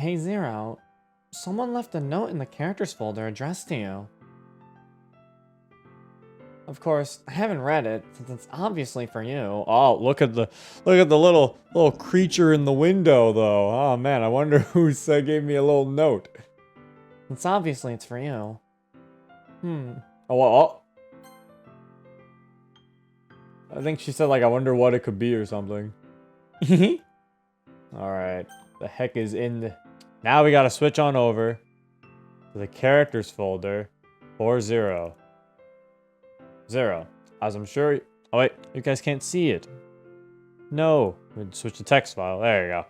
Hey Zero, someone left a note in the characters folder addressed to you. Of course, I haven't read it, since it's obviously for you. Oh, look at the little creature in the window, though. Oh man, I wonder who gave me a little note. It's obviously it's for you. Oh, well, I think she said like, I wonder what it could be or something. All right, the heck is in the... Now we gotta switch on over to the characters folder for Zero. Zero, as I'm sure... Oh wait, you guys can't see it. No, we'd switch to text file. There you go.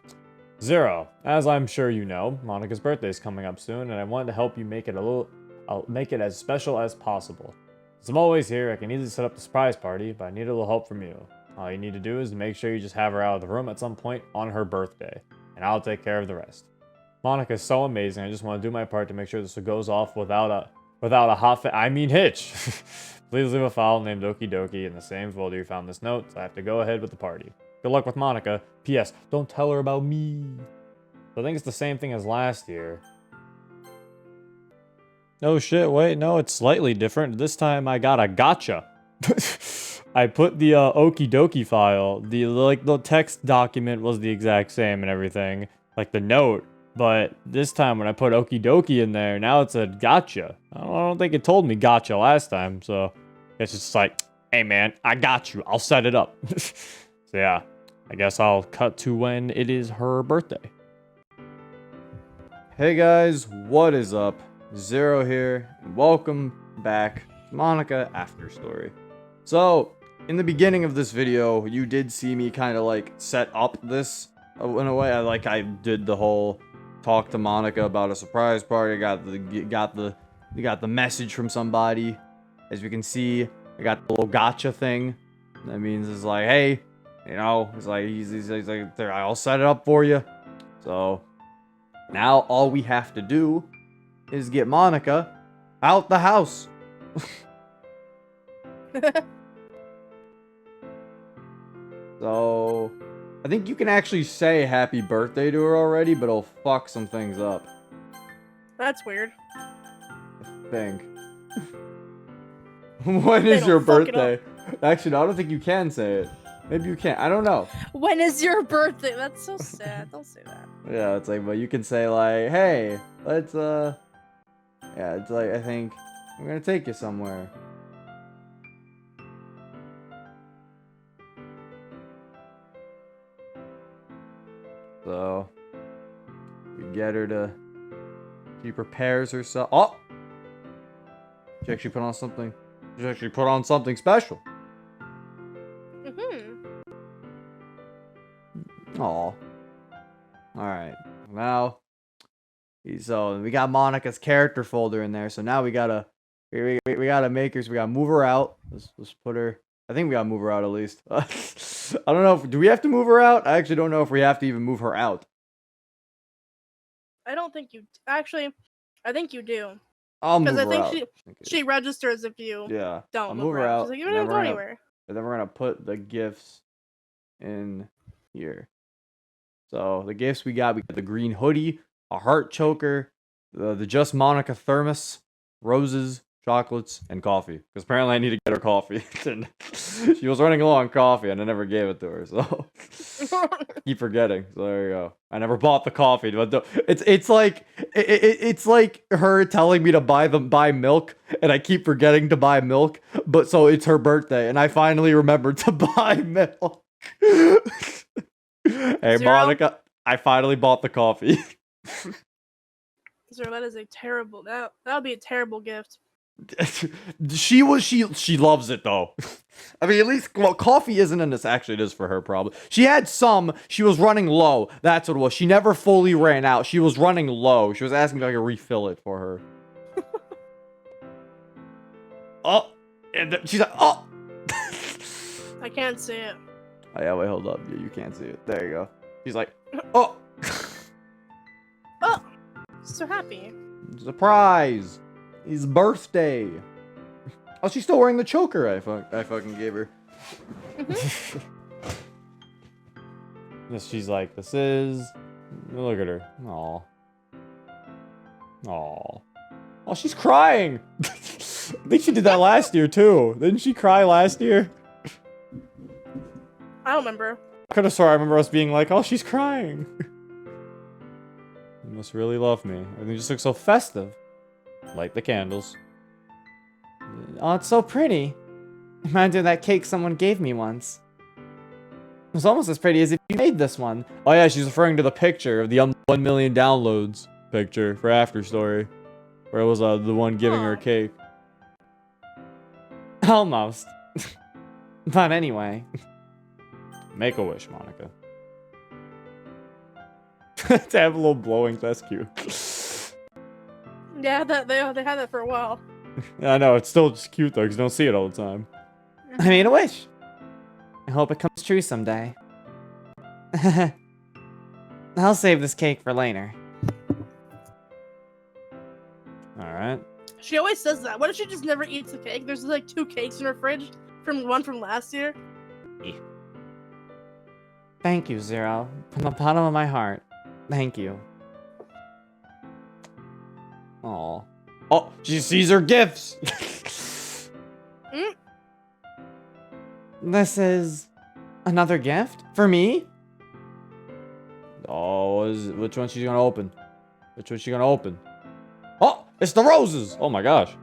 Zero, as I'm sure you know, Monika's birthday is coming up soon, and I wanted to help you make it I'll make it as special as possible. Since I'm always here, I can easily set up the surprise party, but I need a little help from you. All you need to do is make sure you just have her out of the room at some point on her birthday, and I'll take care of the rest. Monika is so amazing. I just want to do my part to make sure this goes off without a hitch. Please leave a file named Okie Dokie in the same folder you found this note, so I have to go ahead with the party. Good luck with Monika. P.S. Don't tell her about me. So I think it's the same thing as last year. Oh shit, wait, no, it's slightly different. This time I got a gotcha. I put the Okie Dokie file. The text document was the exact same and everything. Like the note. But this time when I put Okie Dokie in there, now it said gotcha. I don't think it told me gotcha last time, so it's just like, hey man, I got you. I'll set it up. So yeah, I guess I'll cut to when it is her birthday. Hey guys, what is up? Zero here, and welcome back to Monika After Story. So, in the beginning of this video, you did see me kind of like set up this in a way. I did the whole talk to Monika about a surprise party. I got the message from somebody. As you can see, I got the little gotcha thing. That means it's like, hey, you know, it's like he's like, there, I'll set it up for you. So now all we have to do is get Monika out the house. So I think you can actually say happy birthday to her already, but it'll fuck some things up. That's weird. I think. When is your birthday? Actually, no, I don't think you can say it. Maybe you can't. I don't know. When is your birthday? That's so sad. Don't say that. Yeah, it's like, but you can say like, hey, let's yeah, it's like, I think I'm gonna take you somewhere. So we get her to, she prepares herself. Oh, she actually put on something. She actually put on something special. Aw. All right. Now, so we got Monika's character folder in there. So now we gotta make her. So we gotta move her out. Let's put her. I think we gotta move her out at least. I don't know. Do we have to move her out? I actually don't know if we have to even move her out. I don't think you. Actually, I think you do. I'll move her out. Because I think she registers if you don't I'll move her out. She's like, you don't go anywhere. But then we're gonna put the gifts in here. So the gifts we got the green hoodie, a heart choker, the Just Monika thermos, roses, chocolates, and coffee. Because apparently I need to get her coffee. She was running low on coffee and I never gave it to her, so keep forgetting. So there you go. I never bought the coffee, but it's like her telling me to buy milk, and I keep forgetting to buy milk. But so it's her birthday, and I finally remembered to buy milk. Hey, Zero? Monika, I finally bought the coffee. Zero, that is a terrible. That would be a terrible gift. She loves it though. I mean, at least, well, coffee isn't in this. Actually, it is for her problem. She had some. She was running low. That's what it was. She never fully ran out. She was running low. She was asking if I could refill it for her. Oh, and she's like, oh. I can't see it. Oh yeah, wait, hold up. Yeah, you can't see it. There you go. She's like, oh. Oh, so happy. Surprise. His birthday. Oh, she's still wearing the choker I fucking gave her. Yes, she's like, this is... Look at her. Aw. Aw. Oh, she's crying. I think she did that last year too. Didn't she cry last year? I don't remember. I could have sworn I remember us being like, oh, she's crying. You must really love me. Everything just looks so festive. Light the candles. Oh, it's so pretty. Reminds me of that cake someone gave me once. It was almost as pretty as if you made this one. Oh yeah, she's referring to the picture of the 1 million downloads picture for After Story. Where it was the one giving her a cake. Almost. But anyway. Make a wish, Monica. To have a little blowing, that's cute. Yeah, they had that for a while. Yeah, I know, it's still just cute though, because you don't see it all the time. I made a wish. I hope it comes true someday. I'll save this cake for later. Alright. She always says that. What if she just never eats the cake? There's like 2 cakes in her fridge, one from last year. Thank you, Zero. From the bottom of my heart. Thank you. Aw. Oh, she sees her gifts! This is another gift for me? Oh, which one she's gonna open? Which one she gonna open? Oh, it's the roses! Oh my gosh.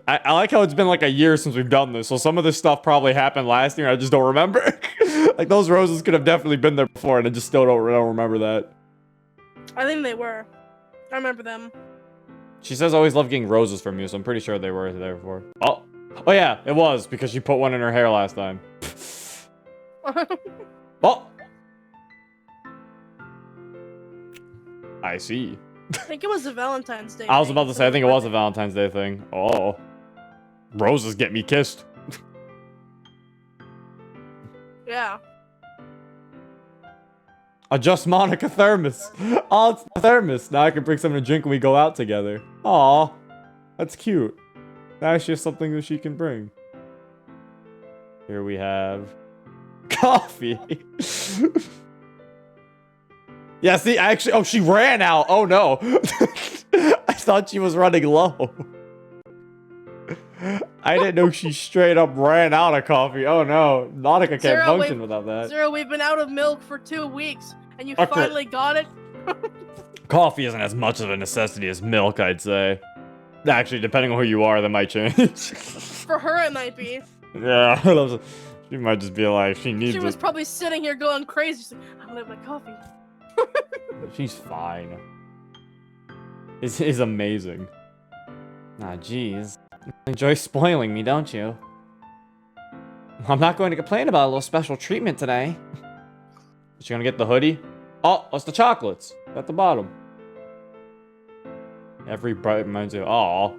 I like how it's been like a year since we've done this, so some of this stuff probably happened last year, I just don't remember. Like, those roses could have definitely been there before, and I just still don't remember that. I think they were. I remember them. She says always love getting roses from you, so I'm pretty sure they were there before. Oh! Oh yeah, it was, because she put one in her hair last time. Oh! I see. I think it was a Valentine's Day. I was about to say, I think it was a Valentine's Day thing. Oh. Roses get me kissed. Yeah. Adjust Monica thermos. Oh, it's the thermos. Now I can bring something to drink when we go out together. Aw. That's cute. That's just something that she can bring. Here we have coffee. Yeah, see, actually, oh, she ran out. Oh, no. I thought she was running low. I didn't know she straight up ran out of coffee. Oh, no. Monica can't function without that. Zero, we've been out of milk for 2 weeks, and you Okay. finally got it? Coffee isn't as much of a necessity as milk, I'd say. Actually, depending on who you are, that might change. For her, it might be. Yeah, she might just be like, she needs She was it. probably sitting here going crazy. She's like, I don't have my coffee. She's fine. It's amazing. Ah, jeez. You enjoy spoiling me, don't you? I'm not going to complain about a little special treatment today. Is she gonna get the hoodie? Oh, it's the chocolates at the bottom. Every bite reminds you. Aw.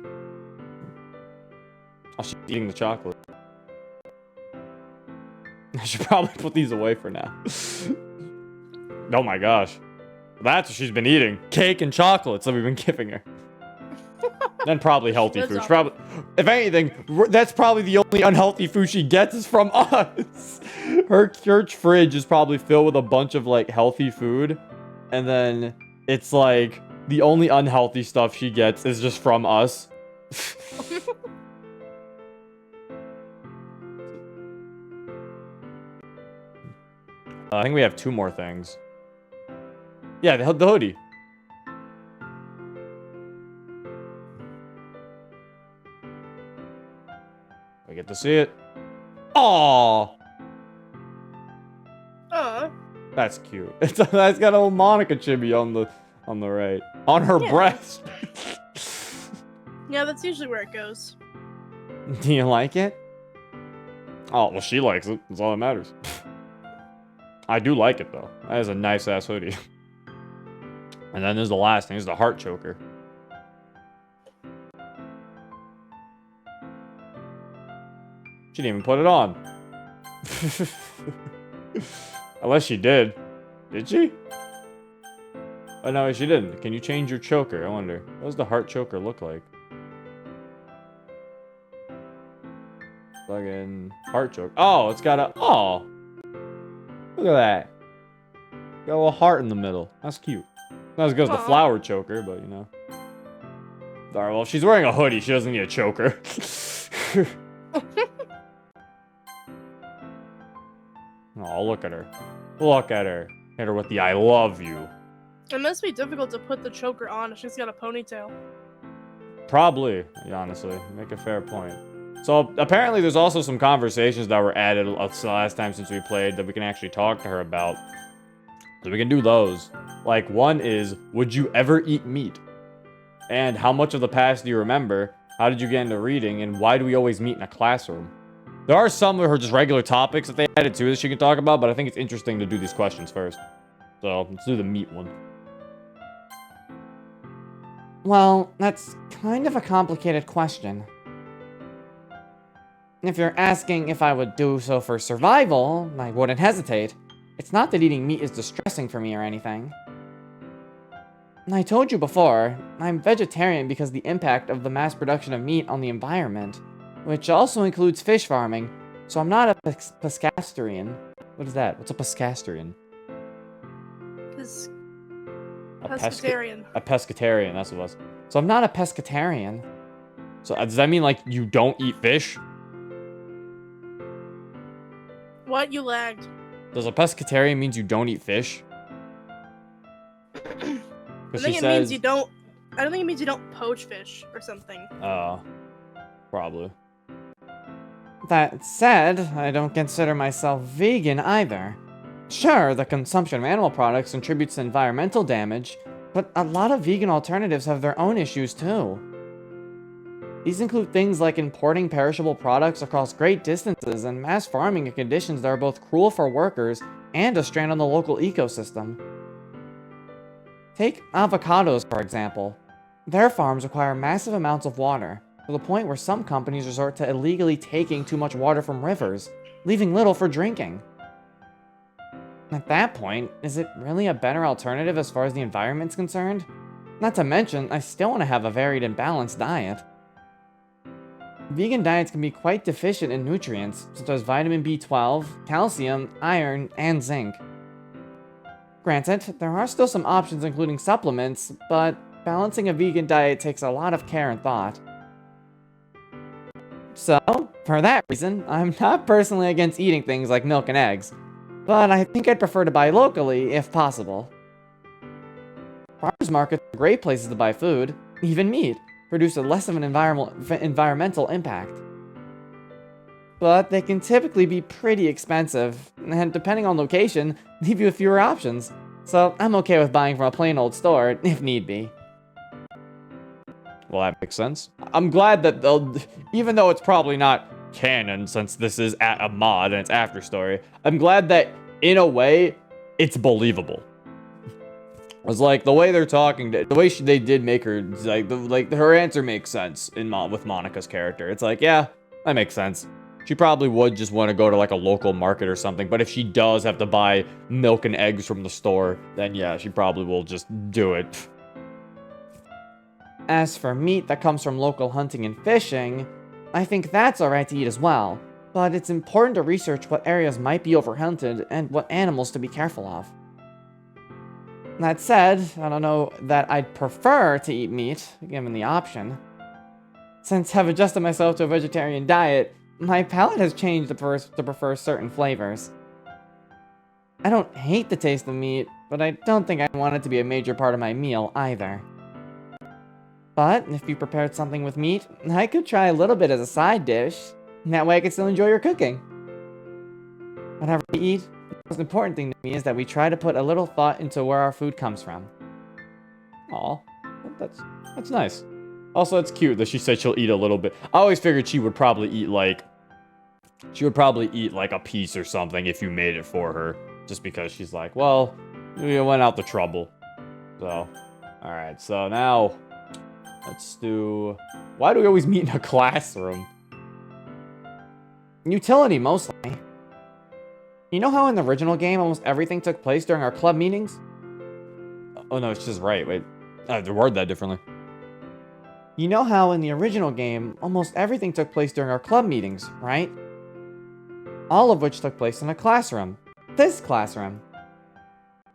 Oh, she's eating the chocolate. I should probably put these away for now. Oh my gosh. That's what she's been eating. Cake and chocolates that we've been giving her. Then probably healthy food. Probably, if anything, that's probably the only unhealthy food she gets is from us. Her church fridge is probably filled with a bunch of like healthy food. And then it's like the only unhealthy stuff she gets is just from us. I think we have 2 more things. Yeah, the hoodie. We get to see it. Aww. That's cute. It's got a little Monica chibi on the right. On her breast. Yeah, that's usually where it goes. Do you like it? Oh, well, she likes it. That's all that matters. I do like it, though. That is a nice-ass hoodie. And then there's the last thing. There's the heart choker. She didn't even put it on. Unless she did. Did she? Oh, no, she didn't. Can you change your choker? I wonder. What does the heart choker look like? Fucking heart choker. Oh, it's got a... Oh! Look at that. Got a little heart in the middle. That's cute. Not as good as the Aw. flower choker, but you know. Alright, well, if she's wearing a hoodie, she doesn't need a choker. Oh, look at her. Look at her. Hit her with the I love you. It must be difficult to put the choker on if she's got a ponytail. Probably, honestly. You make a fair point. So, apparently there's also some conversations that were added the last time since we played that we can actually talk to her about. So we can do those. Like, one is, would you ever eat meat? And how much of the past do you remember? How did you get into reading? And why do we always meet in a classroom? There are some of her just regular topics that they added to that she can talk about, but I think it's interesting to do these questions first. So, let's do the meat one. Well, that's kind of a complicated question. If you're asking if I would do so for survival, I wouldn't hesitate. It's not that eating meat is distressing for me or anything. I told you before, I'm vegetarian because the impact of the mass production of meat on the environment, which also includes fish farming, so I'm not a pescatarian. What is that? What's a pescatarian? Pescatarian. A pescatarian, that's what it was. So I'm not a pescatarian. So does that mean, like, you don't eat fish? What? You lagged. Does a pescatarian means you don't eat fish? I think it means you don't. I don't think it means you don't poach fish or something. Oh, probably. That said, I don't consider myself vegan either. Sure, the consumption of animal products contributes to environmental damage, but a lot of vegan alternatives have their own issues too. These include things like importing perishable products across great distances and mass farming in conditions that are both cruel for workers and a strain on the local ecosystem. Take avocados, for example. Their farms require massive amounts of water, to the point where some companies resort to illegally taking too much water from rivers, leaving little for drinking. At that point, is it really a better alternative as far as the environment's concerned? Not to mention, I still want to have a varied and balanced diet. Vegan diets can be quite deficient in nutrients, such as vitamin B12, calcium, iron, and zinc. Granted, there are still some options including supplements, but balancing a vegan diet takes a lot of care and thought. So, for that reason, I'm not personally against eating things like milk and eggs, but I think I'd prefer to buy locally if possible. Farmers markets are great places to buy food, even meat, produce less of an environmental impact. But they can typically be pretty expensive, and depending on location, leave you with fewer options. So I'm okay with buying from a plain old store, if need be. Well, that makes sense. I'm glad that even though it's probably not canon since this is a mod and it's after story, I'm glad that in a way it's believable. It's like the way they're talking, the way they did make her, like her answer makes sense with Monika's character. It's like, yeah, that makes sense. She probably would just want to go to like a local market or something, but if she does have to buy milk and eggs from the store, then yeah, she probably will just do it. As for meat that comes from local hunting and fishing, I think that's alright to eat as well, but it's important to research what areas might be overhunted and what animals to be careful of. That said, I don't know that I'd prefer to eat meat, given the option. Since I've adjusted myself to a vegetarian diet, my palate has changed to prefer certain flavors. I don't hate the taste of meat, but I don't think I want it to be a major part of my meal either. But if you prepared something with meat, I could try a little bit as a side dish. That way I can still enjoy your cooking. Whatever we eat, the most important thing to me is that we try to put a little thought into where our food comes from. Aw, that's nice. Also, it's cute that she said she'll eat a little bit. I always figured she would probably eat like a piece or something if you made it for her. Just because she's like, well, you went out the trouble. So, alright, so now, let's do... Why do we always meet in a classroom? Utility, mostly. You know how in the original game almost everything took place during our club meetings? Oh no, it's just right, wait. I have to word that differently. You know how in the original game, almost everything took place during our club meetings, right? All of which took place in a classroom. This classroom.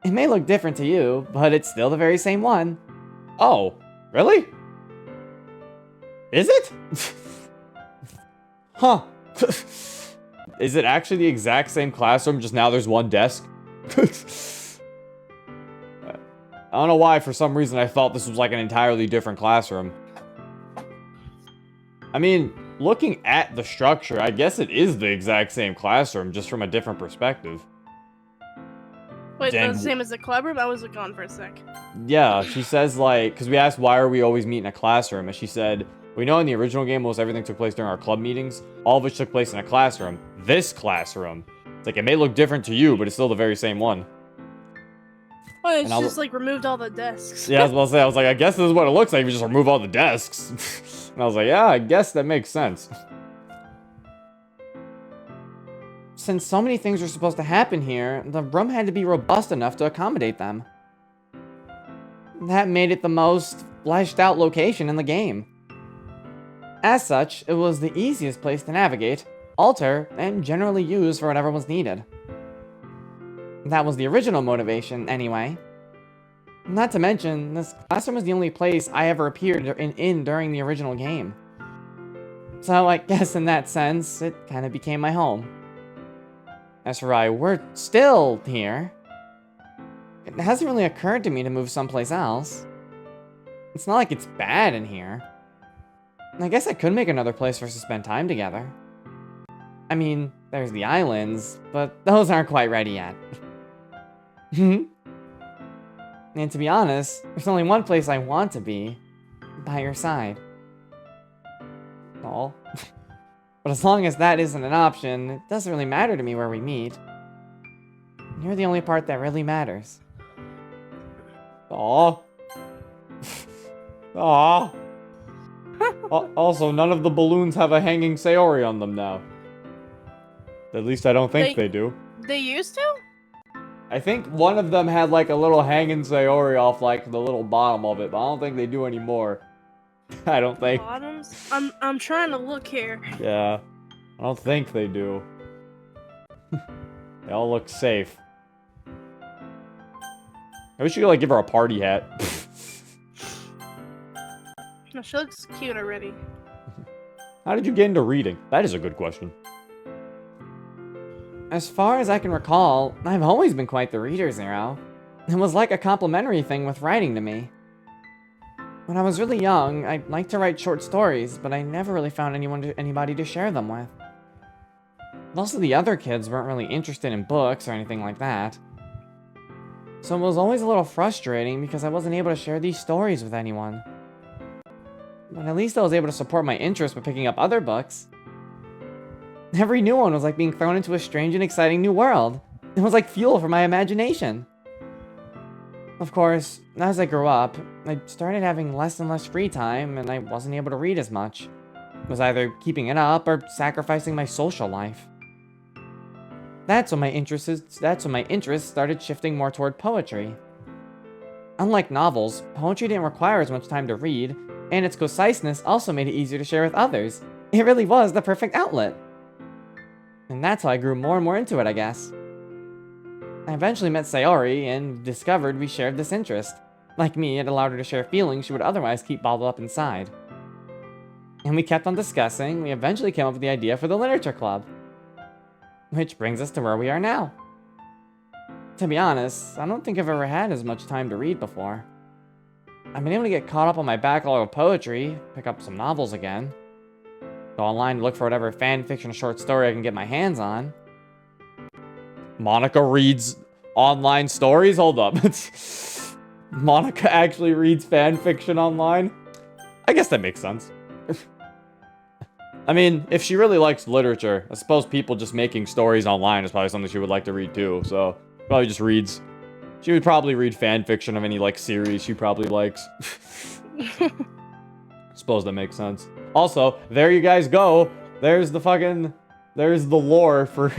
It may look different to you, but it's still the very same one. Oh, really? Is it? Huh. Is it actually the exact same classroom, just now there's one desk? I don't know why, for some reason I thought this was like an entirely different classroom. I mean, looking at the structure, I guess it is the exact same classroom, just from a different perspective. Wait, Dang. the same as the clubroom? I was gone for a sec. Yeah, she says like, because we asked why are we always meeting in a classroom, and she said, we know in the original game most everything took place during our club meetings. All of which took place in a classroom. This classroom. It's like, it may look different to you, but it's still the very same one. Oh, it's And just like removed all the desks. Yeah, I was about to say, I was like, I guess this is what it looks like if you just remove all the desks. And I was like, yeah, I guess that makes sense. Since so many things were supposed to happen here, the room had to be robust enough to accommodate them. That made it the most fleshed out location in the game. As such, it was the easiest place to navigate, alter, and generally use for whatever was needed. That was the original motivation, anyway. Not to mention, this classroom was the only place I ever appeared in during the original game. So I guess in that sense, it kind of became my home. As for why we're still here, it hasn't really occurred to me to move someplace else. It's not like it's bad in here. I guess I could make another place for us to spend time together. I mean, there's the islands, but those aren't quite ready yet. And to be honest, there's only one place I want to be. By your side. Aw. But as long as that isn't an option, it doesn't really matter to me where we meet. You're the only part that really matters. Aw. Aw. Also, none of the balloons have a hanging Sayori on them now. At least I don't think they do. They used to? I think one of them had like a little hanging Sayori off like the little bottom of it, but I don't think they do anymore. I don't think. Bottoms? I'm trying to look here. Yeah. I don't think they do. They all look safe. I wish you could like give her a party hat. No, she looks cute already. How did you get into reading? That is a good question. As far as I can recall, I've always been quite the reader, Zero. It was like a complimentary thing with writing to me. When I was really young, I liked to write short stories, but I never really found anybody to share them with. Most of the other kids weren't really interested in books or anything like that. So it was always a little frustrating because I wasn't able to share these stories with anyone. But at least I was able to support my interest by picking up other books. Every new one was like being thrown into a strange and exciting new world. It was like fuel for my imagination. Of course, as I grew up, I started having less and less free time, and I wasn't able to read as much. I was either keeping it up or sacrificing my social life. That's when my interests started shifting more toward poetry. Unlike novels, poetry didn't require as much time to read, and its conciseness also made it easier to share with others. It really was the perfect outlet. And that's how I grew more and more into it, I guess. I eventually met Sayori and discovered we shared this interest. Like me, it allowed her to share feelings she would otherwise keep bottled up inside. And we kept on discussing, we eventually came up with the idea for the literature club. Which brings us to where we are now. To be honest, I don't think I've ever had as much time to read before. I've been able to get caught up on my backlog of poetry, pick up some novels again, go online to look for whatever fan fiction short story I can get my hands on. Monika reads online stories? Hold up. Monika actually reads fan fiction online? I guess that makes sense. I mean, if she really likes literature, I suppose people just making stories online is probably something she would like to read too, so probably just reads. She would probably read fan fiction of any, like, series she probably likes. Suppose that makes sense. Also, there you guys go. There's the lore for...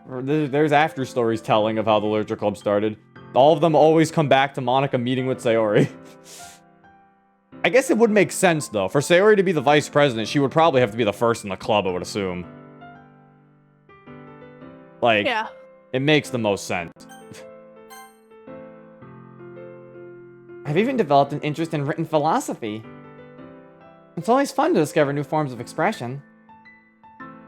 there's after stories telling of how the Literature Club started. All of them always come back to Monika meeting with Sayori. I guess it would make sense, though. For Sayori to be the vice president, she would probably have to be the first in the club, I would assume. Like, Yeah. it makes the most sense. I've even developed an interest in written philosophy. It's always fun to discover new forms of expression.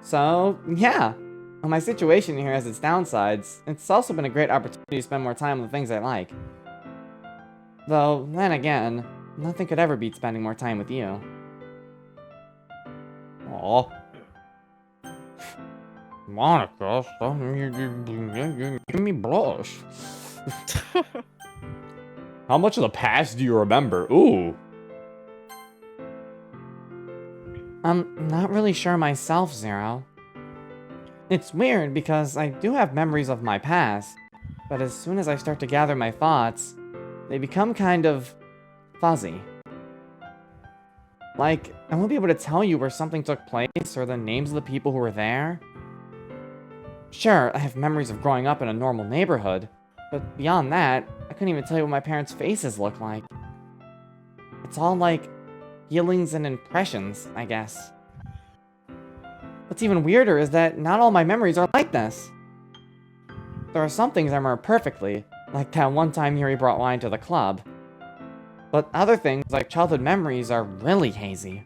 So, yeah. While my situation here has its downsides, it's also been a great opportunity to spend more time on the things I like. Though, then again, nothing could ever beat spending more time with you. Aw. Monika, stop, you give me blush. How much of the past do you remember? Ooh. I'm not really sure myself, Zero. It's weird because I do have memories of my past, but as soon as I start to gather my thoughts, they become kind of fuzzy. Like, I won't be able to tell you where something took place or the names of the people who were there. Sure, I have memories of growing up in a normal neighborhood, but beyond that, I couldn't even tell you what my parents' faces look like. It's all like feelings and impressions, I guess. What's even weirder is that not all my memories are like this. There are some things I remember perfectly, like that one time Yuri brought wine to the club. But other things, like childhood memories, are really hazy.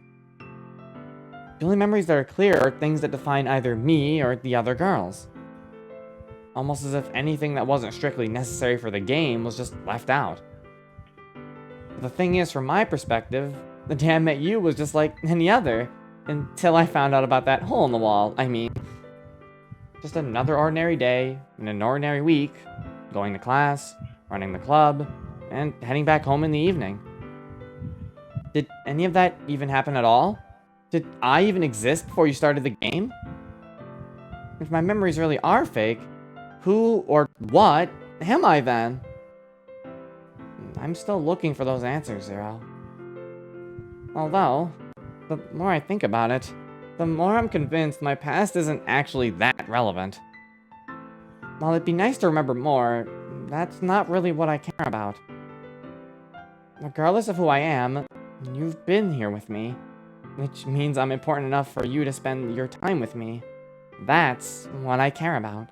The only memories that are clear are things that define either me or the other girls. Almost as if anything that wasn't strictly necessary for the game was just left out. But the thing is, from my perspective, the day I met you was just like any other, until I found out about that hole in the wall. I mean, just another ordinary day, in an ordinary week, going to class, running the club, and heading back home in the evening. Did any of that even happen at all? Did I even exist before you started the game? If my memories really are fake, who or what am I then? I'm still looking for those answers, Zero. Although, the more I think about it, the more I'm convinced my past isn't actually that relevant. While it'd be nice to remember more, that's not really what I care about. Regardless of who I am, you've been here with me, which means I'm important enough for you to spend your time with me. That's what I care about.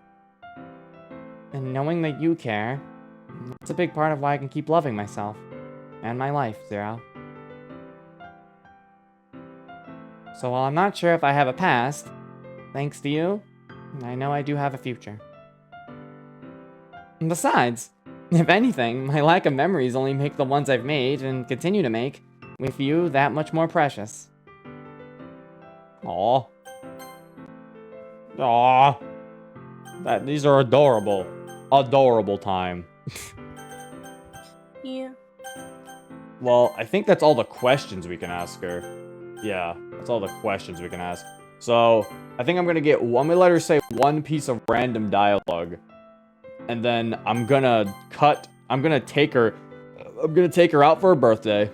And knowing that you care, that's a big part of why I can keep loving myself and my life, Zero. So while I'm not sure if I have a past, thanks to you, I know I do have a future. And besides, if anything, my lack of memories only make the ones I've made and continue to make with you that much more precious. Aw. Aw. These are adorable. Adorable time. Yeah. Well, I think that's all the questions we can ask her. Yeah, that's all the questions we can ask. So, I think I'm gonna let her say one piece of random dialogue. And then I'm gonna take her out for her birthday.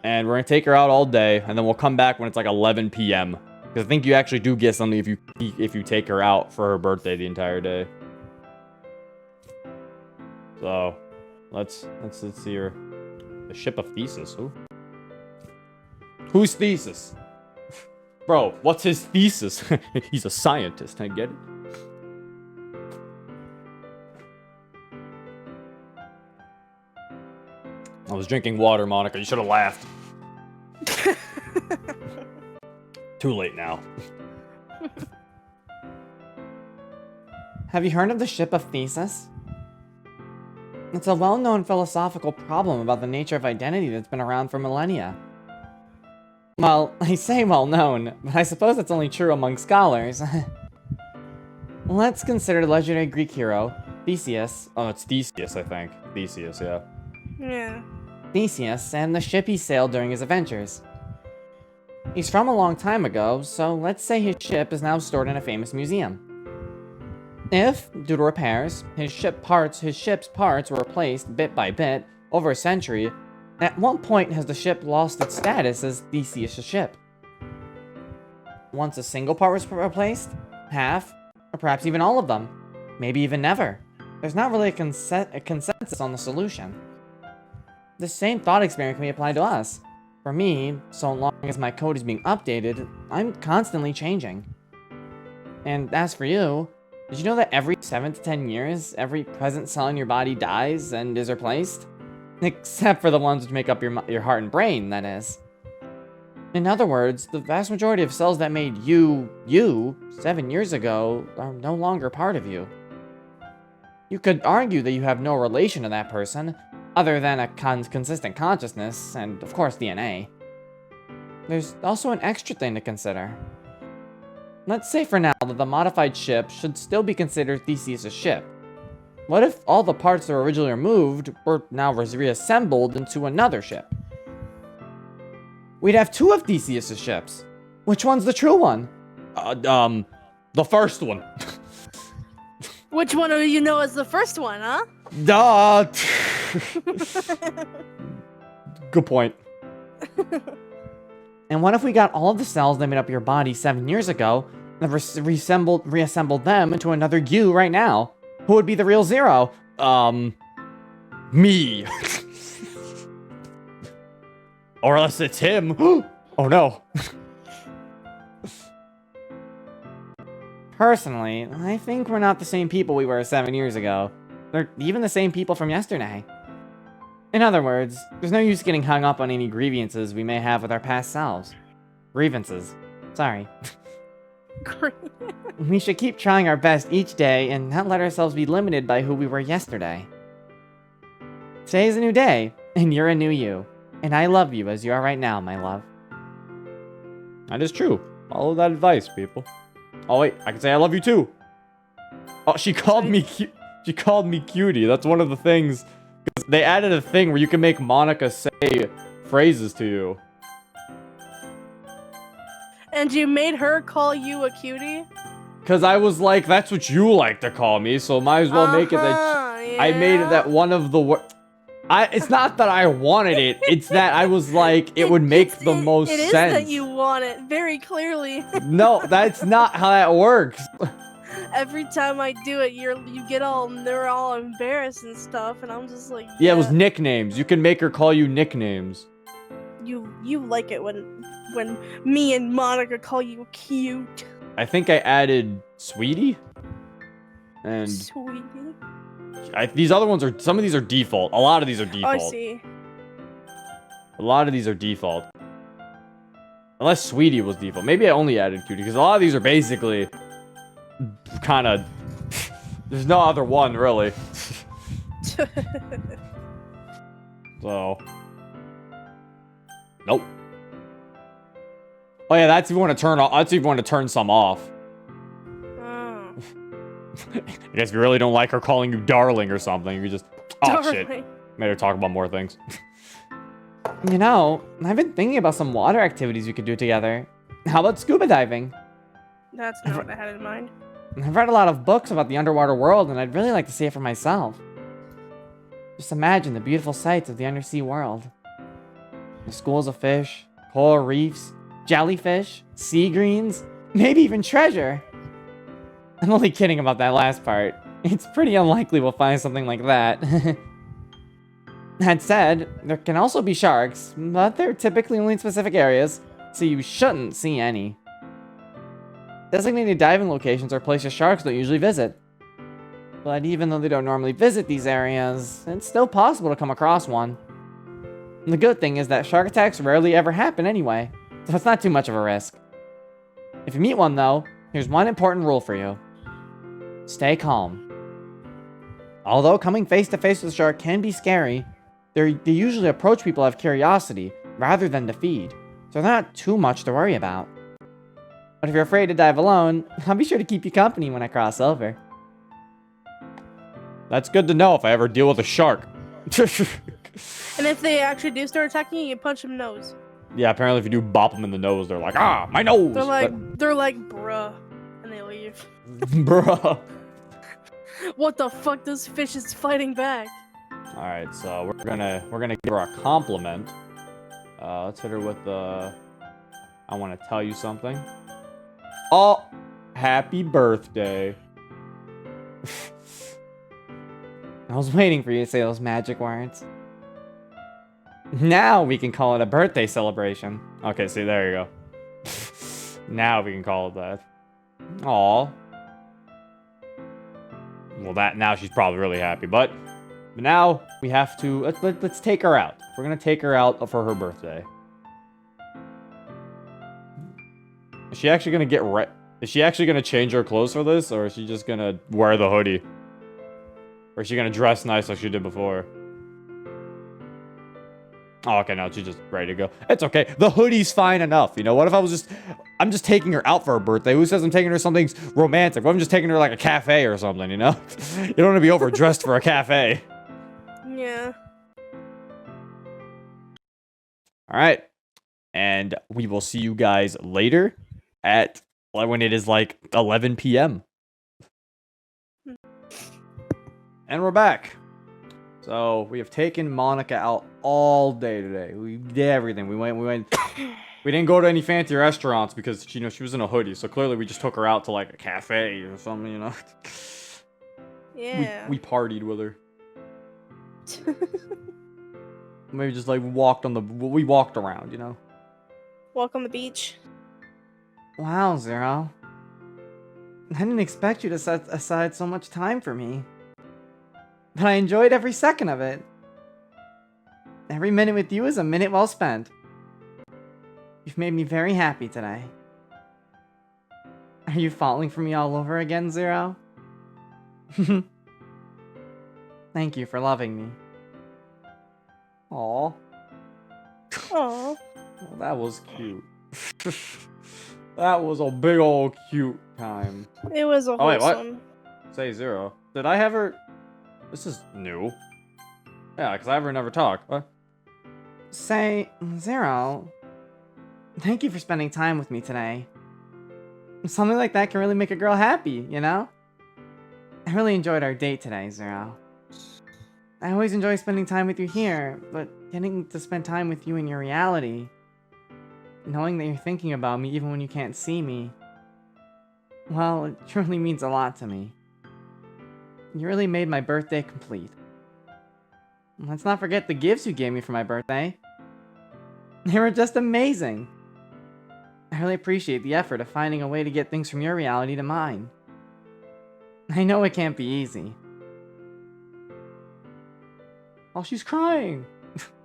And we're gonna take her out all day, and then we'll come back when it's like 11 p.m. Because I think you actually do get something if you take her out for her birthday the entire day. So, let's see her. The Ship of Thesis. Ooh. Whose thesis? Bro, what's his thesis? He's a scientist, I get it. I was drinking water, Monika. You should have laughed. Too late now. Have you heard of the Ship of Thesis? It's a well-known philosophical problem about the nature of identity that's been around for millennia. Well, I say well-known, but I suppose it's only true among scholars. Let's consider the legendary Greek hero, Theseus. Oh, it's Theseus, I think. Theseus, yeah. Yeah. Theseus and the ship he sailed during his adventures. He's from a long time ago, so let's say his ship is now stored in a famous museum. If, due to repairs, his ship's parts were replaced bit by bit over a century, at what point has the ship lost its status as Theseus' ship? Once a single part was replaced? Half? Or perhaps even all of them? Maybe even never? There's not really a consensus on the solution. The same thought experiment can be applied to us. For me, so long as my code is being updated, I'm constantly changing. And as for you, did you know that every 7 to 10 years, every present cell in your body dies and is replaced? Except for the ones which make up your heart and brain, that is. In other words, the vast majority of cells that made you 7 years ago are no longer part of you. You could argue that you have no relation to that person, other than a consistent consciousness, and of course DNA. There's also an extra thing to consider. Let's say for now that the modified ship should still be considered Theseus' ship. What if all the parts that were originally removed were now reassembled into another ship? We'd have 2 of Theseus' ships. Which one's the true one? The first one. Which one do you know as the first one, huh? Duh. Good point. And what if we got all of the cells that made up your body 7 years ago and reassembled them into another you right now? Who would be the real Zero? Me. Or unless it's him. Oh no. Personally, I think we're not the same people we were 7 years ago. They're even the same people from yesterday. In other words, there's no use getting hung up on any grievances we may have with our past selves. Grievances. Sorry. We should keep trying our best each day and not let ourselves be limited by who we were yesterday. Today's a new day, and you're a new you. And I love you as you are right now, my love. That is true. Follow that advice, people. Oh wait, I can say I love you too. Oh, she called me cutie. That's one of the things. They added a thing where you can make Monika say phrases to you. And you made her call you a cutie? Cause I was like, that's what you like to call me, so might as well make it that. Yeah. I made it that one of the. It's not that I wanted it. It's that I was like, it would make the most sense. It is that you want it, very clearly. No, that's not how that works. Every time I do it, they're all embarrassed and stuff, and I'm just like, Yeah, it was nicknames. You can make her call you nicknames. You like it when me and Monika call you cute. I think I added Sweetie. And Sweetie. these other ones are, some of these are default. A lot of these are default. I see. A lot of these are default. Unless Sweetie was default. Maybe I only added Cutie, because a lot of these are basically kind of... There's no other one, really. So... Nope. Oh yeah, that's if you want to turn off. That's if you want to turn some off. Oh. I guess if you really don't like her calling you darling or something, you just... Oh, Darling. shit. Made her talk about more things. You know, I've been thinking about some water activities we could do together. How about scuba diving? That's not what I had in mind. I've read a lot of books about the underwater world, and I'd really like to see it for myself. Just imagine the beautiful sights of the undersea world. The schools of fish, coral reefs, jellyfish, sea greens, maybe even treasure. I'm only kidding about that last part. It's pretty unlikely we'll find something like that. That said, there can also be sharks, but they're typically only in specific areas, so you shouldn't see any. Designated diving locations are places sharks don't usually visit. But even though they don't normally visit these areas, it's still possible to come across one. And the good thing is that shark attacks rarely ever happen anyway, so it's not too much of a risk. If you meet one though, here's one important rule for you. Stay calm. Although coming face to face with a shark can be scary, they usually approach people out of curiosity rather than to feed, so they're not too much to worry about. But if you're afraid to dive alone, I'll be sure to keep you company when I cross over. That's good to know if I ever deal with a shark. And if they actually do start attacking you, you punch them nose. Yeah, apparently if you do bop them in the nose, they're like, ah, my nose! They're like, bruh, and they leave. Bruh. What the fuck? This fish is fighting back. Alright, so we're gonna give her a compliment. Let's hit her with the... I want to tell you something. Oh, happy birthday. I was waiting for you to say those magic words. Now we can call it a birthday celebration. Okay, see, there you go. Now we can call it that. Aw. Well, now she's probably really happy, but But now we have to let's take her out. We're gonna take her out for her birthday. Is she actually gonna get Is she actually gonna change her clothes for this, or is she just gonna wear the hoodie? Or is she gonna dress nice like she did before? Oh, okay, now she's just ready to go. It's okay. The hoodie's fine enough. You know, what if I'm just taking her out for her birthday. Who says I'm taking her something romantic? What if I'm just taking her like a cafe or something, you know? You don't want to be overdressed for a cafe. Yeah. All right. And we will see you guys later at when it is like 11 p.m. And we're back. So we have taken Monika out all day today. We did everything. We went. We didn't go to any fancy restaurants because she was in a hoodie. So clearly we just took her out to like a cafe or something, you know. Yeah. We partied with her. Maybe just like we walked around, you know. Walk on the beach. Wow, Zero. I didn't expect you to set aside so much time for me. But I enjoyed every second of it. Every minute with you is a minute well spent. You've made me very happy today. Are you falling for me all over again, Zero? Thank you for loving me. Aww. Aww. Well, that was cute. That was a big old cute time. It was a Oh, wait, what? wholesome. Say Zero. Did I have her? This is new. Yeah, because I never talk. What? Say, Zero, thank you for spending time with me today. Something like that can really make a girl happy, you know? I really enjoyed our date today, Zero. I always enjoy spending time with you here, but getting to spend time with you in your reality, knowing that you're thinking about me even when you can't see me, well, it truly means a lot to me. You really made my birthday complete. Let's not forget the gifts you gave me for my birthday. They were just amazing. I really appreciate the effort of finding a way to get things from your reality to mine. I know it can't be easy. Oh, she's crying.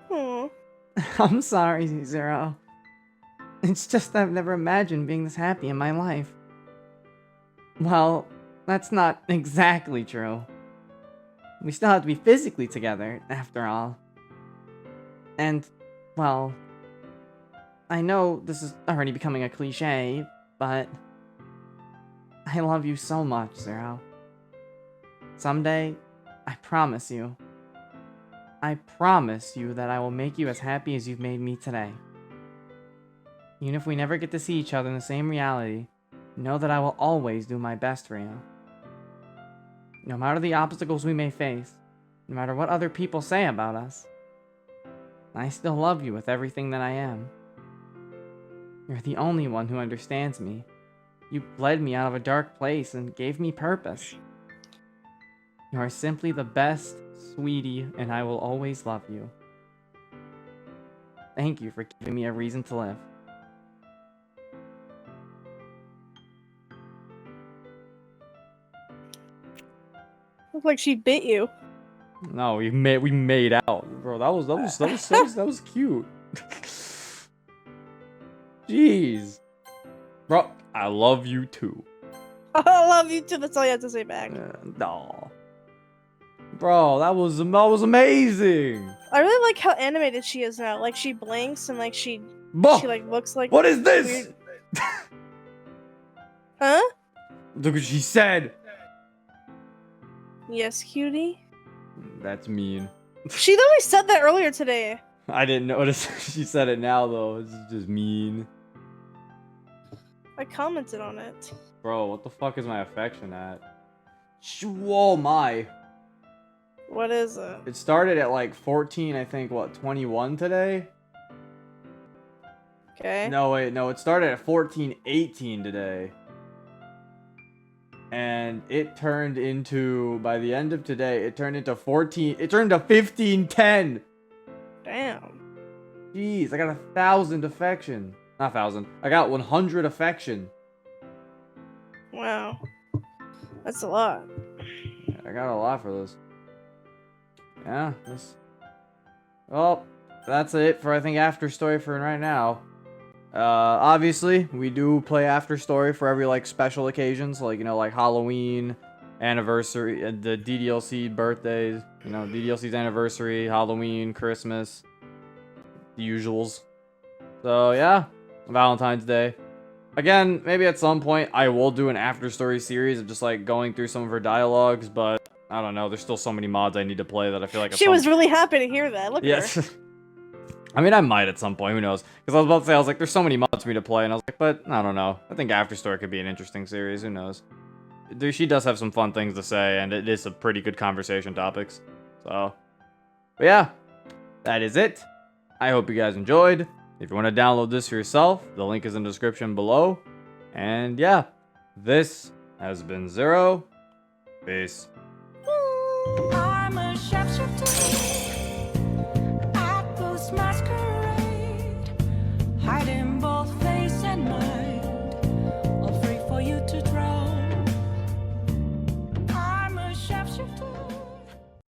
Aw. I'm sorry, Zero. It's just I've never imagined being this happy in my life. Well, that's not exactly true. We still have to be physically together, after all. And, well, I know this is already becoming a cliche, but I love you so much, Zero. Someday, I promise you that I will make you as happy as you've made me today. Even if we never get to see each other in the same reality, know that I will always do my best for you. No matter the obstacles we may face, no matter what other people say about us, I still love you with everything that I am. You're the only one who understands me. You led me out of a dark place and gave me purpose. You are simply the best, sweetie, and I will always love you. Thank you for giving me a reason to live. Looked like she bit you. No, we made out, bro. That was cute. Jeez, bro. I love you too. I love you too. That's all you have to say back. No, bro. That was amazing. I really like how animated she is now. Like she blinks and like she Bah, like looks like. what is this? weird- Huh? Look what she said. Yes, cutie. That's mean. She literally said that earlier today. I didn't notice she said it now though. It's just mean. I commented on it. Bro, what the fuck is my affection at? Whoa, my. What is it? It started at like 14, I think, what, 21 today? Okay. No, wait, no, it started at 14:18 today. And it turned into, by the end of today, it turned into 15:10. Damn. Jeez, I got 1,000 affection. Not 1,000. I got 100 affection. Wow. That's a lot. Yeah, I got a lot for this. yeah, well, that's it for, I think, After Story for right now. Obviously, we do play After Story for every, like, special occasions, like, you know, like Halloween, anniversary, the DDLC birthdays, you know, DDLC's anniversary, Halloween, Christmas, the usuals. So, yeah, Valentine's Day. Again, maybe at some point I will do an After Story series of just, like, going through some of her dialogues, but I don't know, there's still so many mods I need to play that I feel like She was really happy to hear that. Look at her. Yes. I mean, I might at some point, who knows? Because I was about to say, I was like, there's so many mods for me to play, and I was like, but, I don't know. I think After Story could be an interesting series, who knows? She does have some fun things to say, and it is some pretty good conversation topics. So, but yeah, that is it. I hope you guys enjoyed. If you want to download this for yourself, the link is in the description below. And yeah, this has been Zero. Peace. Ooh.